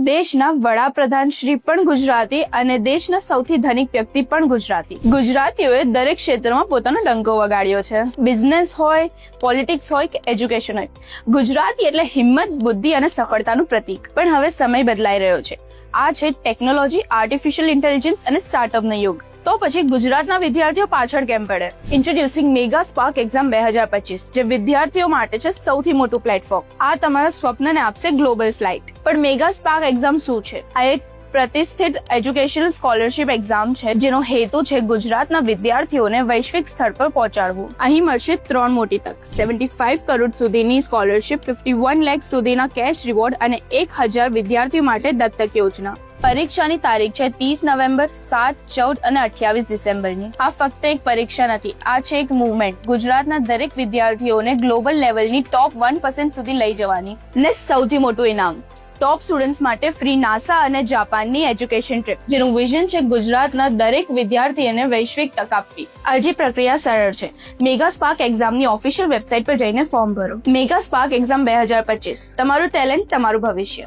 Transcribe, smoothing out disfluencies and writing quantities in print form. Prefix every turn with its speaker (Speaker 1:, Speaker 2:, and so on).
Speaker 1: દેશના વડાપ્રધાન શ્રી પણ ગુજરાતી અને દેશના સૌથી ધનિક વ્યક્તિ પણ ગુજરાતી. ગુજરાતીઓએ દરેક ક્ષેત્રમાં પોતાનો ડંકો વગાડ્યો છે. બિઝનેસ હોય, પોલિટિક્સ હોય કે એજ્યુકેશન હોય, ગુજરાતી એટલે હિંમત, બુદ્ધિ અને સફળતાનું પ્રતીક. પણ હવે સમય બદલાઈ રહ્યો છે. આ છે ટેકનોલોજી, આર્ટિફિશિયલ ઇન્ટેલિજન્સ અને સ્ટાર્ટઅપનો યુગ. તો પછી ગુજરાતના વિદ્યાર્થીઓ પાછળ કેમ પડે? ઇન્ટ્રોડ્યુસિંગ મેગા સ્પાર્ક એક્ઝામ 2025, જે વિદ્યાર્થીઓ માટે છે સૌથી મોટું પ્લેટફોર્મ. આ તમારા સ્વપ્નને આપશે ગ્લોબલ ફ્લાઇટ. પણ મેગા સ્પાર્ક એક્ઝામ શું છે? આ એક પ્રતિષ્ઠિત એજ્યુકેશનલ સ્કોલરશિપ એક્ઝામ છે, જેનો હેતુ છે ગુજરાતના વિદ્યાર્થીઓને વૈશ્વિક સ્તર પર પહોંચાડવું. અહીં મળશે 3 મોટી તક: 75 કરોડ સુધીની સ્કોલરશિપ, 51 લાખ સુધીના કેશ રિવોર્ડ અને 1000 વિદ્યાર્થીઓ માટે દત્તક યોજના. પરીક્ષાની તારીખ છે 30 નવેમ્બર, 7, 14 અને 28 ડિસેમ્બરની. આ ફક્ત એક પરીક્ષા નથી, આ છે એક મૂવમેન્ટ. ગુજરાતના દરેક વિદ્યાર્થીઓને ગ્લોબલ લેવલની ટોપ 1% સુધી લઈ જવાની. ને સૌથી મોટું ઇનામ, ટોપ સ્ટુડન્ટ્સ માટે ફ્રી નાસા અને જાપાનની એજ્યુકેશન ટ્રીપ, જેનું વિઝન છે ગુજરાતના દરેક વિદ્યાર્થીને વૈશ્વિક તક આપવી. અરજી પ્રક્રિયા સરળ છે. મેગા સ્પાર્ક એક્ઝામની ઓફિશિયલ વેબસાઇટ પર જઈને ફોર્મ ભરો. મેગા સ્પાર્ક એક્ઝામ 2025, તમારું ટેલેન્ટ, તમારું ભવિષ્ય.